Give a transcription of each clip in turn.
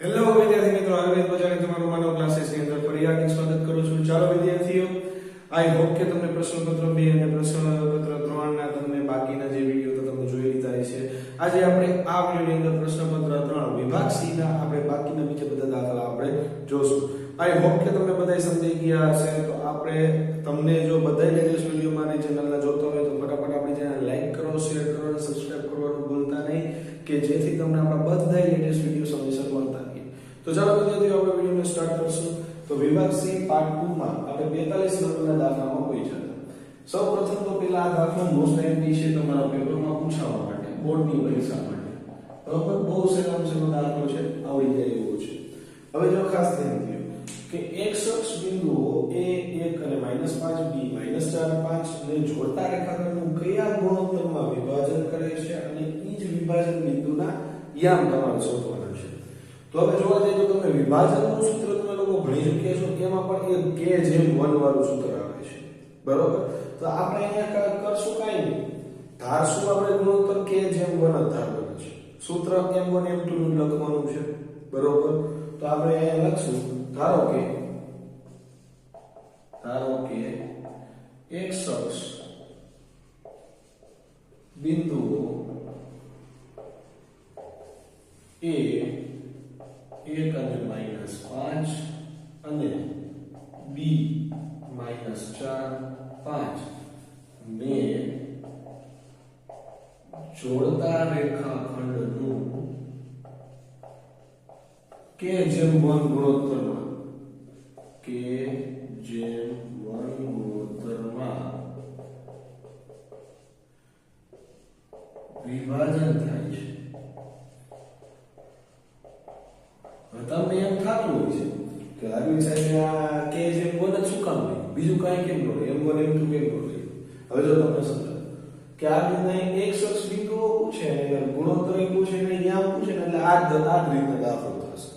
Hello વિદ્યાર્થી મિત્રો, આયુર્વેદ બજારે તમારું માનવ ક્લાસીસની અંદર ફરી હાર્દિક સ્વાગત કરું છું. ચાલો વિદ્યાર્થીઓ, આઈ હોપ કે તમને પ્રશ્નપત્ર 2 અને પ્રશ્નપત્ર 3 ના તમને બાકીના જે વિડિયો તો તમે જોઈ લીધા હશે. આજે આપણે આ વિડિયોની અંદર પ્રશ્નપત્ર 3 વિભાગ સી ના આપણે બાકીના બીજા બધા દાખલા આપણે જોશું. આઈ હોપ કે તમને બધાય સમજી ગયા હશે. તો આપણે તમને જો બધાય લેટેસ્ટ વિડિયો મારી ચેનલના જોતા હોય તો ફટાફટ આપણી ચેનલ લાઈક કરો, શેર કરો અને સબસ્ક્રાઇબ કરવાનું ભૂલતા નહીં કે જેથી તમને આપણા બધાય લેટેસ્ટ વિડિયો સમયસર મળતા રહે. તો ચાલો વિદ્યાર્થીઓ, આપણે વિડિયોને સ્ટાર્ટ કરશું. તો વિભાગ સી પાર્ટ 2 માં આપણે 42 નંબરના દાખલામાં કોઈ છે. સૌપ્રથમ તો પેલા આ દાખલો મોસ્ટ એમપી છે તમારા પેપરમાં પૂછાવા માટે, બોર્ડની પરીક્ષા માટે. બરોબર, બહુ સહેલો દાખલો છે, આવડી જાય એવો છે. હવે જો ખાસ ધ્યાન દો કે x અક્ષ બિંદુઓ a 1 અને -5 b -4 5 ને જોડતા રેખાખંડનું કયા ગુણોત્તરમાં વિભાજન કરે છે અને ઈ જ વિભાજન બિંદુના યામ તમારે શોધવાના છે. તો હવે જોવા જઈએ તો તમે વિભાજનનું સૂત્ર તમે લોકો ભણી ચૂક્યા છો, એમાં પણ એક k/1 વાળું સૂત્ર આવે છે. બરોબર, તો આપણે અહીંયા કરશું કાઈ નહીં, ધારશું આપણે ગુણોત્તર k/1 જ ધારવાનું છે. સૂત્ર m1 m2 નું લખવાનું છે. બરોબર, તો આપણે અહીંયા લખશું ધારો કે x અક્ષ બિંદુઓ a 1 અને -5 અને b -4 5 ને જોડતા રેખાખંડનું k/1 ગુણોત્તરમાં વિભાજન થાય છે. તમને એમ થતું હોય છે કે આર્મી સાહેબ આ k/1 જ શું કામ હોય, બીજું કાંઈ કેમ ન હોય, m1 m2 કેમ ન હોય. હવે જો તમને સમજાવ કે આ રીતના x અક્ષ બિંદુઓ પૂછે અને ગુણોત્તર પૂછે ને યામ પૂછે ને એટલે આ જ રીતના દાખલો થશે.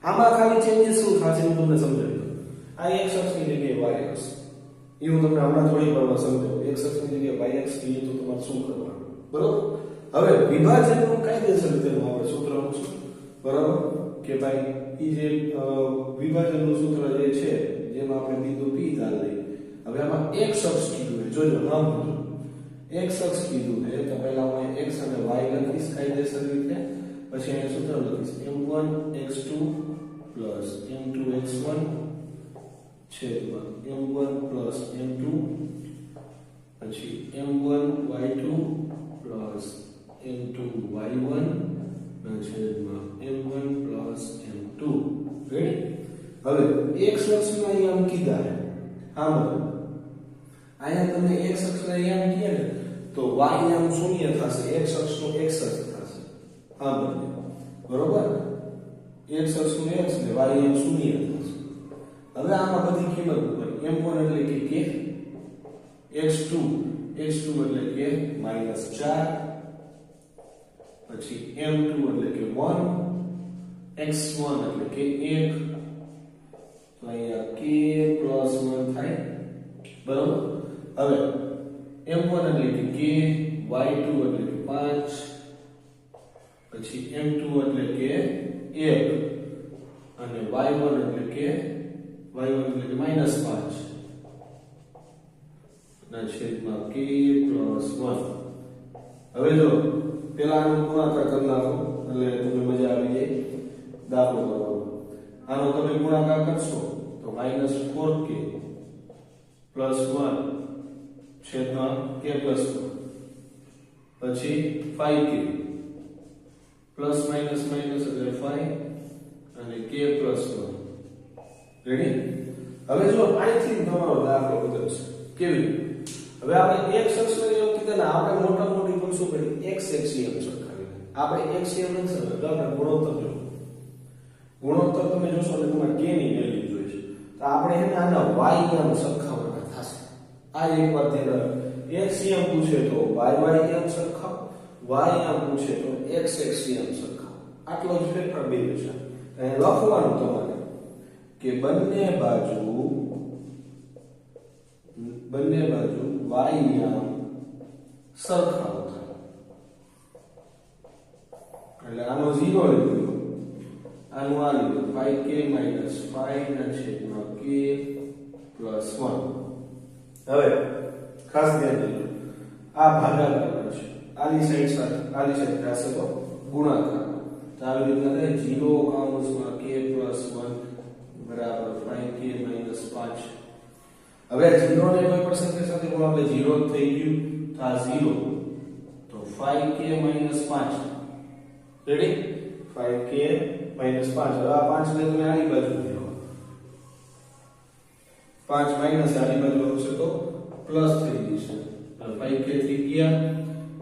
આમાં ખાલી ચેન્જીસ શું થશે હું તમને સમજાવી દઉં. આ x અક્ષની જગ્યાએ y અક્ષ, એ હું તમને હમણાં થોડી વારમાં સમજાવું. x અક્ષની જગ્યાએ y અક્ષ લઈએ તો તમારે શું કરવાનું. બરોબર, હવે વિભાજનનું કાયદેસર રીતેનું આપણે સૂત્ર મૂકશું. બરોબર, કે ભાઈ ઈ જે વિભાજનનું સૂત્ર જે છે જેમાં આપણે બિંદુ p ધાર લઈએ. હવે આમાં x અક્ષ કીધું છે, જોજો નામ જોજો, x અક્ષ કીધું છે તો પહેલા હું x અને y લખીશ કાયદેસર રીતે, પછી અહીંયા સૂત્ર લખીશ m1 x2 m2 x1 છેદમાં m1 m2 પછી m1 y2 m2 y1 છેદમાં m1 m2. રેડી? હવે x અક્ષના યામ કીધા છે. હા મતલબ અહીંયા તમને x અક્ષના યામ કહે ને તો y યામ શૂન્ય થશે, x અક્ષનો x અક્ષ થશે. હા બરોબર, x અક્ષનો x ને y યામ શૂન્ય થશે. હવે આમાં બધી કિંમત ઉપર m1 એટલે કે x2 એટલે કે -4 પછી m2 એટલે કે 1 x1 એટલે કે 1 તો અહીંયા k+1 થાય. બરોબર, હવે m1 એટલે કે y2 એટલે કે 5 પછી m2 એટલે કે 1 અને y1 એટલે કે -5 ના છેદમાં k+1. હવે જો પેલા આનો ગુણાકાર કરી નાખો એટલે તમને મજા આવી જાય દાખલો કરવાનો. આનો તમે ગુણાકાર કરશો તો -4k +1 છેદમાં k+1 પછી 5k પ્લસ માઇનસ એટલે 5 અને k+1. રેડી? હવે જો અહીંથી તમારો દાખલો બદલશે. કેવી? હવે આપણે x અક્ષને એવું કીધું ને, આપણે મોટા મોટી પણ શું કરી x યામ સરખાવી. આપણે x યામ નથી સરખાવ્યું, આપણે ગુણોત્તર જો. ગુણોત્તર તમે જોશો એટલે તમારે k ની વેલ્યુ જોઈશે. તો આપણે એને આના y યામ સરખાવવાના થશે. આ એક વાત ધ્યાન રાખો. x યામ પૂછે તો y યામ સરખાવ, y યામ પૂછે તો x યામ સરખાવ. આટલો જ ફેરફાર બે છે. અહીં લખવાનું તમારે કે બંને બાજુ y યામ સરખાવ થાય. એટલે આનો 0 લીધો, આ આનું આ લીધું 5k minus 5 ના છેદમાં k plus 1. હવે ખાસ ધ્યાન દેજો આ ભાગાકાર છે આની સાઈડ સાથે આની સાઈડ થશે તો ગુણાકાર. તો આવી રીતના થાય 0 કૌંસમાં k plus 1 બરાબર 5k minus 5. હવે 0 ને કોઈ પર્સન્ટેજ સાથે ગુણો એટલે 0 થઈ ગયું તો આ 0 તો 5k minus 5 ready 5k minus 5. હવે આ 5 ને તમે આની બાજુ લો 5 minus આની બાજુ આવશે તો પ્લસ થઈ જશે. 5k થઈ ગયા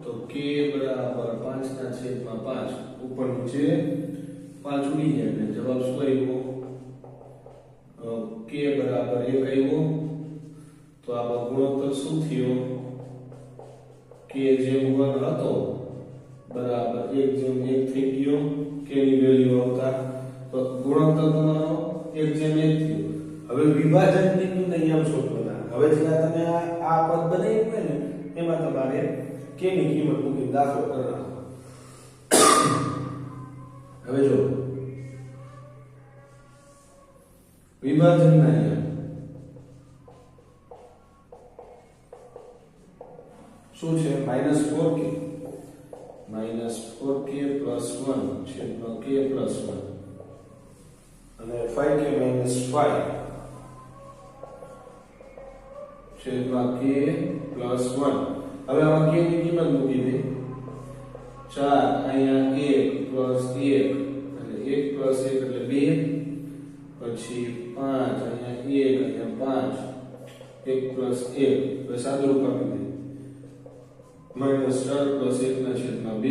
તો k બરાબર 5 ના છેદમાં 5 ઉપર નીચે 5 ઉડી જાય ને જવાબ શું આવ્યો k બરાબર 1 આવ્યો. તો આ ગુણોત્તર શું થયો k જેમ 1 હતો બરાબર 1 જેમ 1 થઈ ગયો. k ની વેલ્યુ આવતા તો ગુણોત્તર તમારો 1 જેમ 1 થયો. હવે વિભાજન બિંદુને અહીંયા શોધવાના. હવે જ્યાં તમે આ પદ બનાવ્યું ને એમાં તમારે k ની કિંમત મૂકી દાખલો કરવાનો. હવે જો વિભાજનના અહીંયા શું છે -4k plus 1 છેદમાં k plus 1 અને 5k minus 5 છેદમાં k plus 1. હવે આમાં k ની કિંમત મૂકી દે 4 અહીંયા 1 plus 1 અને 1 plus 1 એટલે 2 પછી 5 અહીંયા 1 અહીંયા 5 1 plus 1 તો સાદુરૂપ આપી દે -4 plus 1 ના છેદમાં 2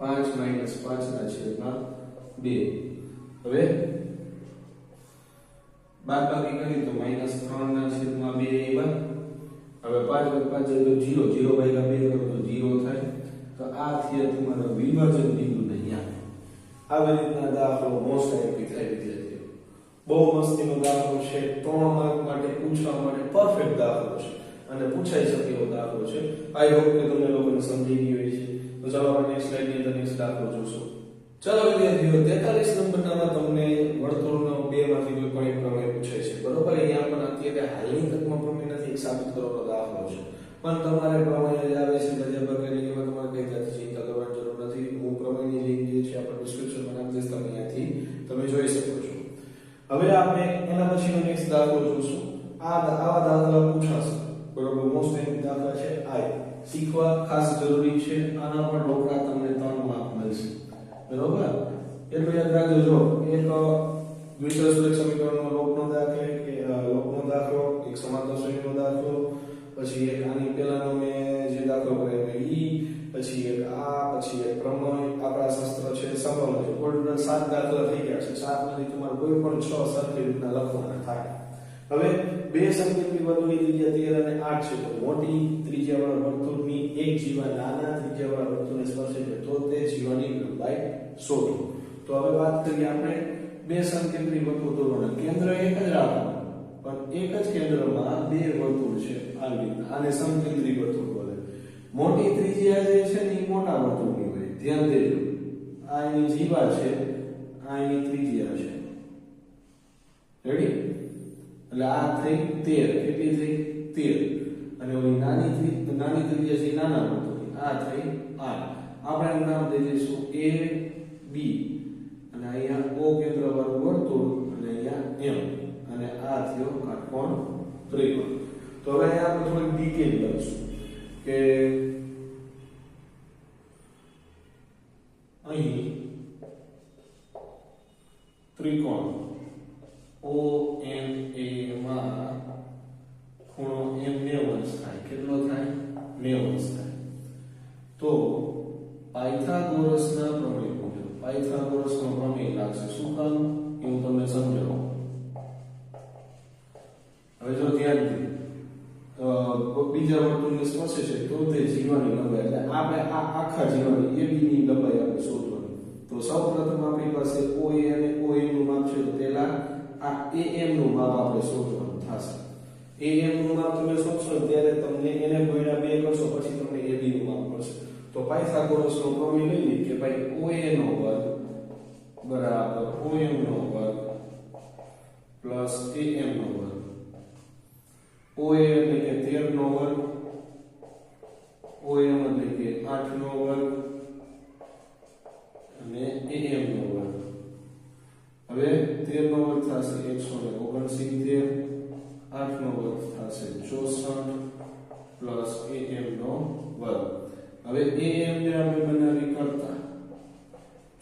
5 minus 5 ના છેદમાં 2. હવે બાદબાકી કરી તો -3 ના છેદમાં 2 આવ્યા. હવે 5 5 તો 0 0 ભાગ્યા 2 કરો તો 0 થાય. તો આ થયા તમારો વિભાજન બિંદુ અહીંયા. આવી રીતના દાખલો મોસ્ટ આઈપી થાય વિદ્યાર્થીઓ. બહુ મસ્તીનો દાખલો છે. 3 માર્ક માટે પૂછવા માટે પરફેક્ટ દાખલો છે અને પૂછાઈ શકે એવો દાખલો છે. આઈ હોપ કે તમને લોકોને સમજી ગયું છે. તો ચાલો આપણે નેક્સ્ટ સ્લાઇડ ની અંદર નેક્સ્ટ દાખલો જોશું. ચાલો વિદ્યાર્થીઓ 43 નંબરના તમને વર્તુળનો 2 માંથી કોઈ પણ પ્રમેય પૂછાય છે. બરોબર અહીંયા પણ અત્યારે હાલની તકમાં પ્રમેય નથી, એક સાબિત કરવાનો દાખલો છે. પણ તમારે પ્રમેય જ આવે છે બધે વગેરે એમાં તમારે કઈ જાતની ચિંતા કરવાની જરૂર નથી. હું પ્રમેયની લિંક જે છે આપણે ડિસ્ક્રિપ્શનમાં નાખી દઈશ, તમે અહીંયાથી તમે જોઈ શકો છો. હવે આપણે એના પછીનો નેક્સ્ટ દાખલો જોશું. આવા દાખલા પૂછાશે. બરોબર મોસ્ટ ઇમ્પોર્ટન્ટ દાખલા છે. આ શીખવા ખાસ જરૂરી છે. આના પર ઢોકળા તમને 3 માર્ક મળશે. બરોબર એટલું યાદ રાખજો. જો એક દ્વિસર સુરેખ સમીકરણનો લોકનો દાખલો, એક સમાંતર શ્રેણીનો દાખલો, પછી એક આની પહેલાનો મેં જે દાખલો કર્યો ઈ, પછી એક પછી એક પ્રમેય, આપણા શાસ્ત્ર છે સંબંધ છે. ટોટલ 7 દાખલા થઈ ગયા છે. 7 માંથી તમારે કોઈ પણ 6 સરખી રીતના લખવાના થાય. હવે બે સંકેતની વર્તુળની ત્રિજ્યા 13 અને 8 છે. તો મોટી ત્રિજ્યાવાળા વર્તુળની એક જીવા નાના ત્રિજ્યાવાળા વર્તુળને સ્પર્શે છે તો તે જીવાની લંબાઈ શોધો. તો હવે વાત કરીએ આપણે બે સંકેતની વર્તુળ દોરવાના. કેન્દ્ર એક જ રાખવાનું પણ એક જ કેન્દ્રમાં બે વર્તુળ છે. આને સમકેન્દ્રી વર્તુળ બોલે. મોટી ત્રિજ્યા જે છે ને એ મોટા વર્તુળની હોય. ધ્યાન દેજો આ એની જીવા છે, આ એની ત્રિજ્યા છે. રેડી? એટલે આ થઈ 13. કેટલી થઈ 13. અને ઓલી નાની ત્રિજ્યા છે નાના વર્તુળની આ થઈ 8. આપણે એનું નામ દઈ દઈશું A B અને અહીંયા O કેન્દ્ર વાળું વર્તુળ અને અહીંયા M અને આ થયો કાટકોણ ત્રિકોણ. તો હવે અહીંયા આપણે થોડી ડિટેલ લખશું કે અહીં ત્રિકોણ ONA માં ખૂણો M 90 થાય. કેટલો થાય 90 થાય. તો પાયથાગોરસના પ્રમેય મુજબ પાયથાગોરસનો પ્રમેય લાગશે. શું કામ એ હું તમને સમજાવું. હવે જો ધ્યાન દે બીજા વર્તુળને સ્પર્શે છે તો તે જીવાની લંબાઈ એટલે આપણે આ આખા જીવાની AB ની લંબાઈ આપણે શોધવાની. તો સૌપ્રથમ આપણી પાસે OA અને OM નું માપ છે. તો પહેલા આ AM નું માપ આપણે શોધવાનું થશે. AM નું માપ તમે શોધશો ત્યારે તમને એને ગુણ્યા 2 કરશો પછી તમને AB નું માપ મળશે. તો પાયથાગોરસનો પ્રમેય લઈ લે કે ભાઈ OA નો વર્ગ બરાબર OM નો વર્ગ પ્લસ AM નો વર્ગ. OA એટલે કે 13 નો વર્ગ, OM એટલે કે 8 નો વર્ગ અને AM નો વર્ગ. હવે 13 નો વર્ગ થશે 169, 8 નો વર્ગ થશે 64 પ્લસ AM નો વર્ગ. હવે AM ને આપણે બનાવી કરતા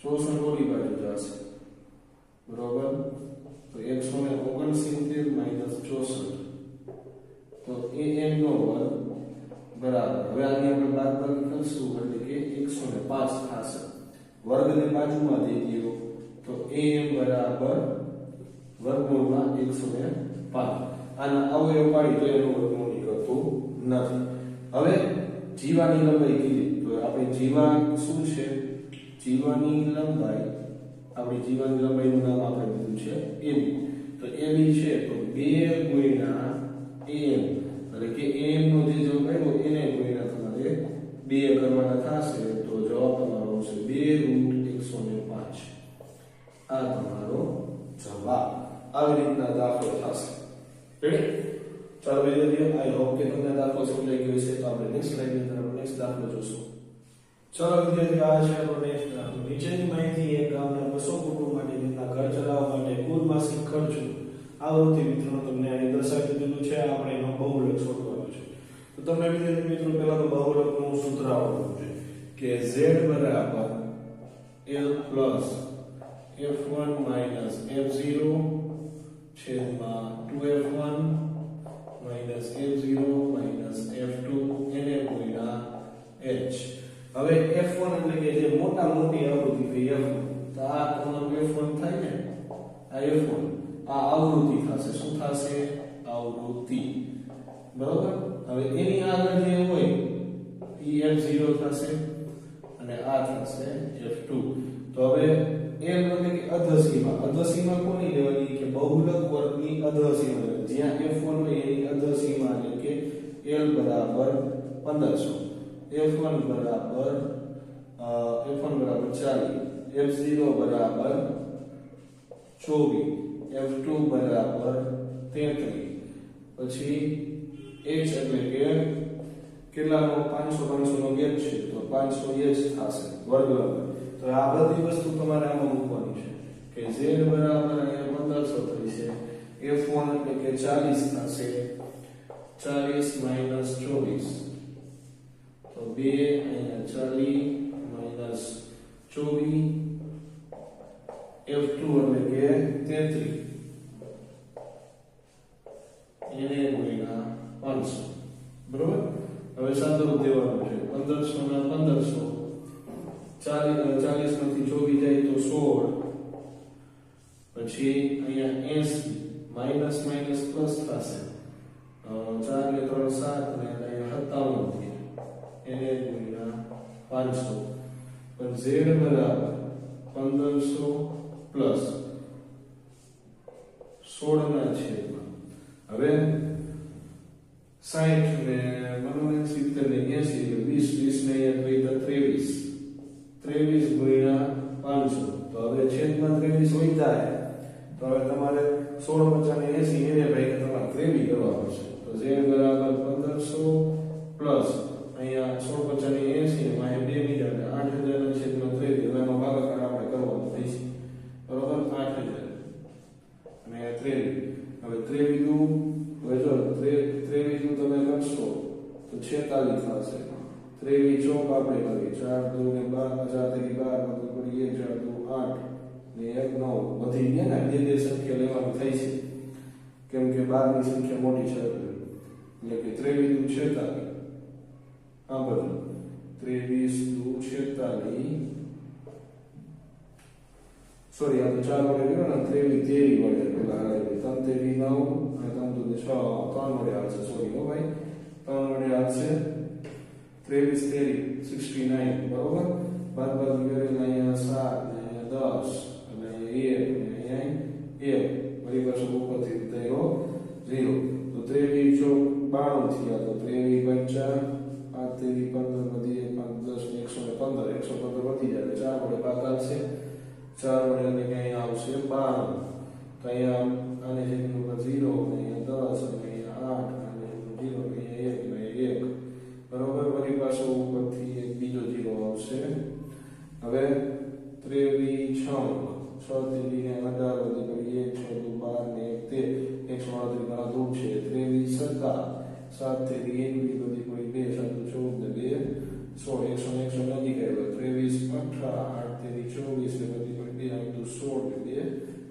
64 ઓલી બાજુ જશે, બરોબર. તો 169 માઈનસ 64 તો AM નો વર્ગ બરાબર. હવે આની આપણે બાદબાકી કરશું એટલે કે 105 થશે. વર્ગને બાજુમાં દઈ દો તો AM બરાબર વર્ગમૂળમાં 105. આના અવયવ પાડી તો એનું વર્ગમૂળ નીકળતું નથી. હવે જીવાની લંબાઈ કીધી તો આપણે જીવા શું છે? જીવાની લંબાઈ, આપણી જીવાની લંબાઈનું નામ આપણે દીધું છે AB. તો AB છે તો 2 ગુણ્યા AM એટલે કે AM નો જે જવાબ આવ્યો એને ગુણ્યા તમારે 2 કરવાના થશે. તો જવાબ તમારો આવશે 2√105. આ તમારો જવાબ. આવી રીતના દાખલો થશે. રેડી? ચાલો વિદ્યાર્થીઓ, આઈ હોપ કે તમને દાખલો સમજાઈ ગયો છે. તો આપણે નેક્સ્ટ સ્લાઇડની તરફ નેક્સ્ટ દાખલો જોશું. ચાલો વિદ્યાર્થીઓ, આ છે આપણો નેક્સ્ટ દાખલો. નીચેની માહિતી એક ગામના 200 કુટુંબ માટે તેમના ઘર ચલાવવા માટે કુલ માસિક ખર્ચનું આવૃત્તિ વિતરણ તમને અહીં દર્શાવી દીધું છે. આપણે એનો બહુલક શોધવાનો છે. તો તમને વિદ્યાર્થી મિત્રો પહેલા તો બહુલકનું સૂત્ર આવડવું છે કે z બરાબર l plus f1 minus f0 છેદમાં 2f1 minus f0 minus f2 એને ગુણ્યા h. હવે f1 એટલે કે જે મોટા મોટી આવૃત્તિ છે f1, તો આ તમારું f1 થાય ને, આ f1 આ આવૃત્તિ થશે. શું થશે? આવૃત્તિ, બરોબર. હવે એની આગળ જે હોય એ f0 થશે અને આ થશે f2. તો હવે l એટલે કે અધસીમા, અધસીમા કોની લેવાની કે બહુલક વર્ગની અધસીમા, જ્યાં f1 હોય એની અધસીમા એટલે કે l બરાબર 1500, f1 બરાબર 40, f0 બરાબર 24, f2 બરાબર 33. પછી h એટલે કે કેટલાનો 500 નો ગેપ છે તો 500 h થશે વર્ગ લંબાઈ. તો આ બધી વસ્તુ તમારે આમાં મૂકવાની છે કે z બરાબર અહીંયા 1500 થઈ છે, f1 એટલે કે 40 થશે, 40 માઈનસ 24 તો 2 અહીંયા 40 માઈનસ 24, f2 એટલે કે 33 એને ગુણ્યા 500, બરોબર. હવે સાદુરૂપ દેવાનું છે. 1500 ના 1500, 40 માંથી 24 જાય તો 16, પછી અહીંયા 80 માઈનસ માઈનસ પ્લસ થશે, 4 ને 3 7 ને અહીંયા 57 એને ગુણ્યા 500. પણ z બરાબર 1500 પ્લસ 16 ના છેદમાં હવે 60 ને 70 ને 80 20 ને 23 ગુણ્યા 500. તો હવે છેદમાં 23 હોય જાય તો હવે તમારે 16 50 ને 80 એને ભાઈ તમારે 23 કરવા પડશે. તો z બરાબર 1500 પ્લસ અહીંયા 16 50 ને 80 માં 2 બીજા 8000 ના છેદમાં 23 એનો ભાગાકાર આપણે કરવાનો થશે, બરોબર. 8000 અને 23. હવે 23 નું હવે જો 23 નું તમે કરશો તો 46 થશે. 23 ચોક આપણે કરી 4 2 ને 12 4 3 12 મતલબ પડી 1 4 2 8 ને 1 9 વધી ગયા ને. બે સંખ્યા લેવાની થઈ છે કેમ કે 12 ની સંખ્યા મોટી છે એટલે કે 23 નું 46. આ બધું 23 નું 46 સોરી આ તો 4 વડે ગયો ને 23 વડે પેલા 3 3 9 અને 3 2 6 3 વડે આવશે. સોરી હો ભાઈ 3 વડે આવશે 23 69, બરોબર. બાદબાકી કરીને અહીંયા 7 ને 10 અને 1 ને અહીંયા 1 વળી પાછું ઉપરથી થયો 0. તો 23 ચોક 92 થયા. તો 23 5 5 3 15 વધી 5 10 115 વધી જાય 4 વડે ભાગ આવશે 4 વડે અને અહીંયા આવશે 92. તો અહીંયા આને જેટલું ઉપર 0 અહીંયા 10 અને અહીંયા 8 અને 0 અહીંયા 1 બરોબર. વળી પાછો ઉપરથી એક બીજો 0 આવશે. હવે 23 6 ને 18 વધી 1 6 12 ને 1 13 138 ઘણા દૂર છે. 23 17 7 થી 1 વધી પડી 2 7 14 ને 2 16 101 નજીક આવ્યો. 23 18 8 થી 24 ને વધી પડી 2 16 ને 2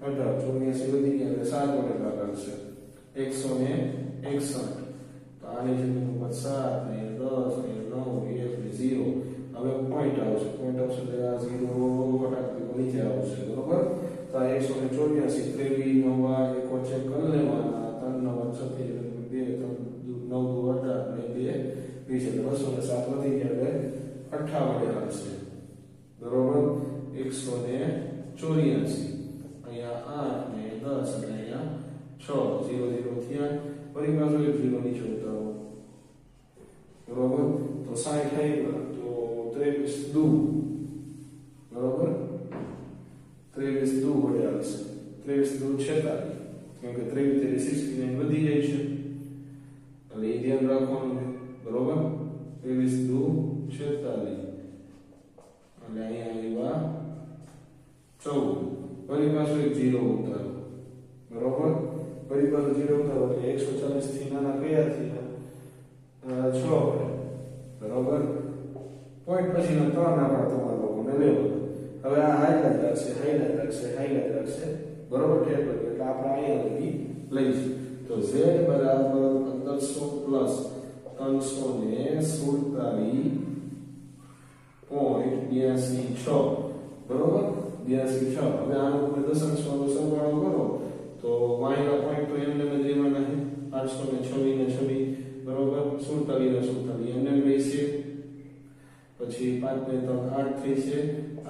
18 84 વધી ગયા એટલે 7 વડે ભાગાશે 161. તો આની જગ્યાએ 7 ને 10 ને 9 1 ને 0. હવે પોઈન્ટ આવશે એટલે આ 0 ઘટાડતી નીચે આવશે બરોબર. તો આ 184 23 નવા એક વચ્ચે કરી લેવાના 3 નવા 36 2 3 9 18 ને 2 20 એટલે 207 વધી ગયા એટલે 18 વડે આવશે બરોબર. 184 અહીંયા 8 ને 10 અને અહીંયા 6 0 0 થયા. ફરી પાછું એક 0 નીચે ઉતારો બરોબર. તો 60 થઈ ગયો તો 23 દુ બરોબર. 23 દુ વડે આવશે 23 દુ 46 કેમ કે 23 69 વધી જાય છે એટલે એ ધ્યાન રાખવાનું બરોબર. 23 દુ 46 અને અહીંયા આવ્યા 14. ફરી પાછું એક 0 ઉતારો બરોબર. ફરી પાછું 0 ઉતારો એટલે 140 થી નાના કયા થયા 6 વડે બરોબર. પોઈન્ટ પછીના 3 આંકડા તમારા લોકોને લેવાના. હવે આ હાઈલાઈટ રાખશે બરોબર. એટલે આપણે અહીંયા લગી લઈશું. તો z બરાબર 1500 પ્લસ 347.82 બરોબર. 82 હવે આનો તમે દશાંશનો સરવાળો કરો તો વાયના પોઈન્ટ તો એમને જ રહેવાના છે 826 ને 26 બરોબર. 47 ને 47 એમને રહેશે. પછી 5 ને 3 8 થઈ છે.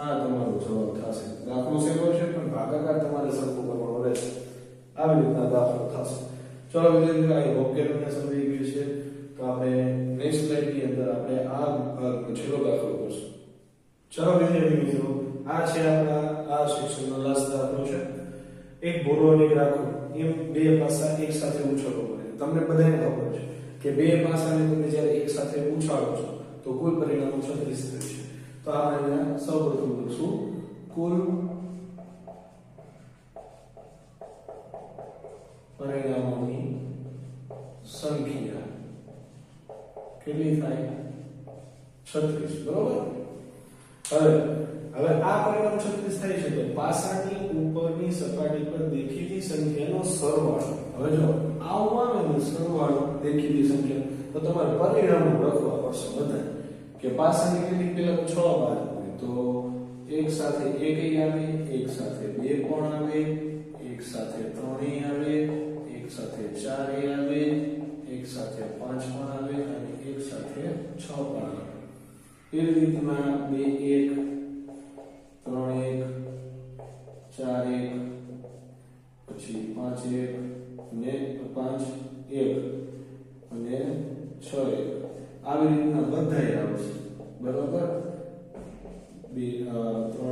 આ તમારો જવાબ થશે. દાખલો સેવો છે પણ ભાગાકાર તમારે સરખું કરવાનો રહેશે. આવી રીતના દાખલો થશે. ચલો વિદ્યાર્થીઓ આઈ હોપ કે તમને સમજી ગયું છે. તો આપણે નેક્સ્ટ સ્લાઇડ ની અંદર આપણે આ છેલ્લો દાખલો કરશું. ચલો વિદ્યાર્થી મિત્રો આ છે આપણા આ સેક્શનનો લાસ્ટ દાખલો છે. એક બોલો અને એક રાખો એમ બે પાસા એક સાથે ઉછળવો પડે. તમને બધાને ખબર છે કે બે પાસાને તમે જ્યારે એક સાથે ઉછાળો છો તો કુલ પરિણામ 36 થાય છે. તો આપણે અહીંયા સૌપ્રથમ લખશું કુલ પરિણામોની સંખ્યા કેટલી થાય 36 બરોબર. હવે આ પરિણામ 36 થાય છે તો પાસાની ઉપરની સપાટી પર દેખીતી સંખ્યાનો સરવાળો. હવે જો આવવાનો સરવાળો દેખીતી સંખ્યા તો તમારે પરિણામો લખવા પડશે બધા કે પાસાની કેટલી પેલા 6 બાદ તો એક સાથે 1 આવે, એક સાથે 2 કોણ આવે, એક સાથે 3 આવે, એક સાથે 4 આવે, એક સાથે 5 કોણ આવે અને એક સાથે 6 કોણ આવે. એ રીતના 2 1 3 1 4 1 પછી 5 1 ને 5 1 અને 6 1 આવી રીતના બધાય આવશે બરોબર. 3 2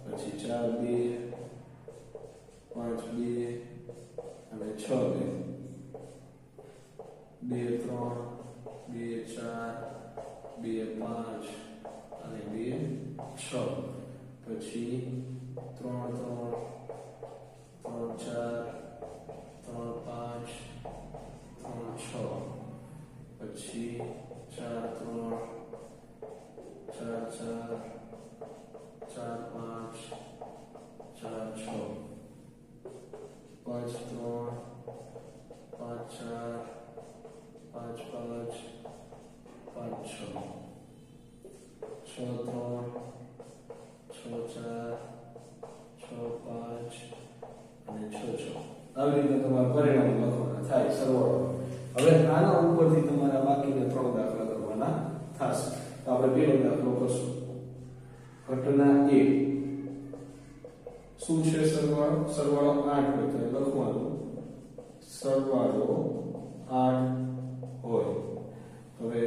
પછી 4 2 5 2 અને 6 2 3 2 4 2 5 અને 2 6 પછી 3 3 3 4 3 5 3 6 પછી 4 3 4 4 4 5 4 6 5 3 5 4 5 5 5 6 6 3 6 4 6 5 અને 6 6 આવી રીતે તમારા પરિણામ લખવાના થાય સરવાળો. હવે આના ઉપરથી તમારા બાકીના 3 દાખલા કરવાના થશે. તો આપણે પહેલો દાખલો કરશું. ઘટના 1 શું છે સરવાળો 8 હોય તો લખવાનું સરવાળો 8 હોય. હવે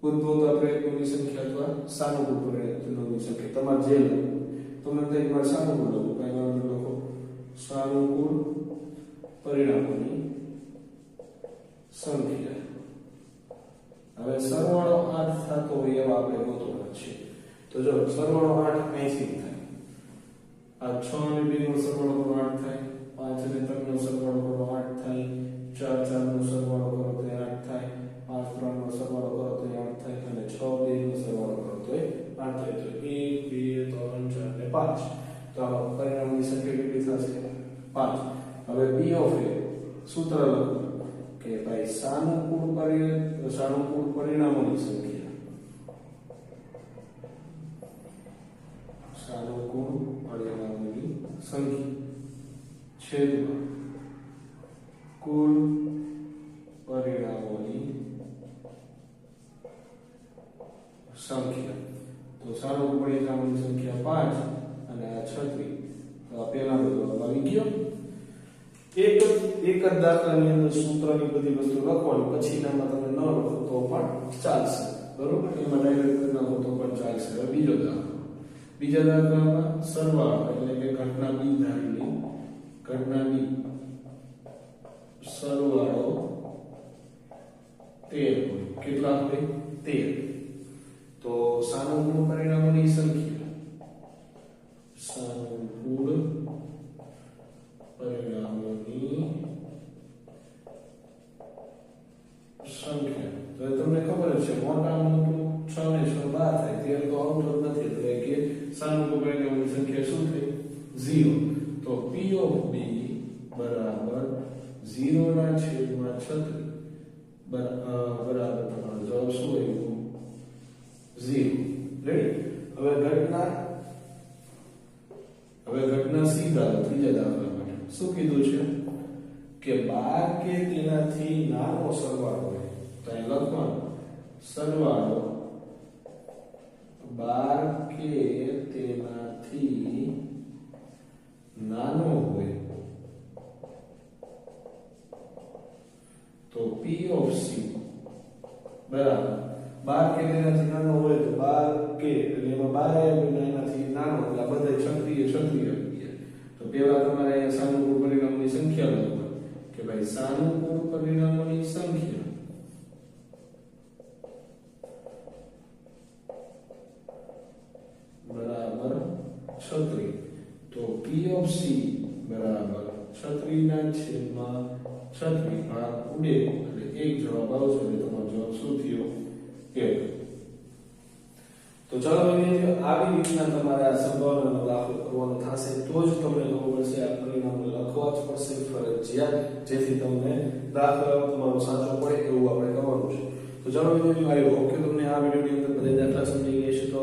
ઉદ્ભવતા પ્રયત્નોની સંખ્યા અથવા સાનુકૂળ પ્રયત્નોની સંખ્યા તમારે જે તમે કંઈક મારે સાનુકૂળ લખો, કઈ વાંધો લખો, સાનુકૂળ પરિણામોની સંખ્યા. હવે સરવાળો 8 થતો હોય એવા આપણે ગોતવાના છે. તો જો સરવાળો 8 80 થાય. આ 6 અને 2 નો સરવાળો કરો 8 થાય, 5 અને 3 નો સરવાળો કરો 8 થાય, 4 4 નો સરવાળો કરો તો 8 થાય, 5 3 નો સરવાળો કરો તો 8 થાય અને 6 2 નો સરવાળો કરો તો 8 થાય. તો 1 2 3 4 અને 5. તો પરિણામની સંખ્યા કેટલી થશે? 5. હવે b ઓફ a સૂત્ર લખો કે ભાઈ સાનુકૂળ પરિણામોની સંખ્યા, સાનુકૂળ પરિણામોની સંખ્યા છેદમાં કુલ પરિણામોની સંખ્યા. તો સાનુકૂળ પરિણામોની સંખ્યા 5 અને આ 36. તો આ પહેલાનો જવાબ આવી ગયો. એક જ દાખલાની અંદર સૂત્રની બધી વસ્તુ લખવાની, પછીનામાં તમે ન લખો તો પણ ચાલશે, બરોબર? એમાં ડાયરેક્ટ કરી નાખો તો પણ ચાલશે. હવે બીજા દાખલામાં સરવાળો એટલે કે ઘટના બી ધારેલી, ઘટના બી સરવાળો 13 હોય. કેટલા હોય? 13. તો સાનુકૂળ પરિણામોની સંખ્યા, સાનુકૂળ પરિણામોની સંખ્યા. તો તમને ખબર છે મોટામાં મોટું 6 ને 6 12 થાય. 13 તો આવતો જ નથી, એટલે કે સાનુકૂળ પરિણામોની સંખ્યા શું થઈ? 0. તો p of b બરાબર 0 ના છેદમાં 36 બરાબર તમારો જવાબ શું આવ્યો? 0. રેડી? હવે ઘટના સીધા ત્રીજા દાખલા માટે શું કીધું છે કે 12 કે તેનાથી નાનો સરવાળો હોય તો અહીં લખવાનું સરવાળો 12 કે તેનાથી નાનો હોય તો p of c બરાબર 12 કે તેનાથી નાનો હોય તો 12 કે એટલે એમાં 12 એનાથી નાનો એટલે બધા ક્ષત્રિય આવી ગયા. તો પહેલા તમારે અહીંયા સાનુકૂળ પરિણામોની સંખ્યા લખવાની કે ભાઈ સાનુકૂળ પરિણામોની સંખ્યા બરાબર 36. તો p of c બરાબર 36 ના છેદમાં 36 ભાગ ઉડે એટલે એક જવાબ આવશે. એટલે તમારો જવાબ શું થયો? 1. તો ચાલો વિદ્યાર્થીઓ, આવી રીતના તમારે આ સંભાવનાનો દાખલો કરવાનો થશે તો જ તમને ખબર પડશે આ પરિણામ લખવા જ પડશે ફરજિયાત, જેથી તમને દાખલો તમારો સાચો પડે એવું આપણે કરવાનું છે. તો ચાલો વિદ્યાર્થીઓ, આઈ હોપ કે તમને આ વિડિયોની અંદર બધા દાખલા સમજી ગયા છે. તો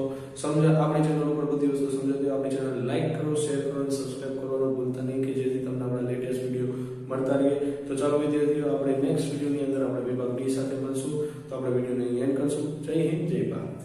આપણી ચેનલ ઉપર બધી વસ્તુ સમજાવી, આપણી ચેનલ લાઈક કરો, શેર કરો અને સબસ્ક્રાઇબ કરવાનું ભૂલતા નહીં કે જેથી તમને આપણા લેટેસ્ટ વિડિયો મળતા રહે. તો ચાલો વિદ્યાર્થીઓ, આપણે નેક્સ્ટ વિડિયોની અંદર આપણે વિભાગ ડી સાથે મળશું. તો આપણે વિડિયોને એન્ડ કરશું. જય હિન્દ, જય ભારત.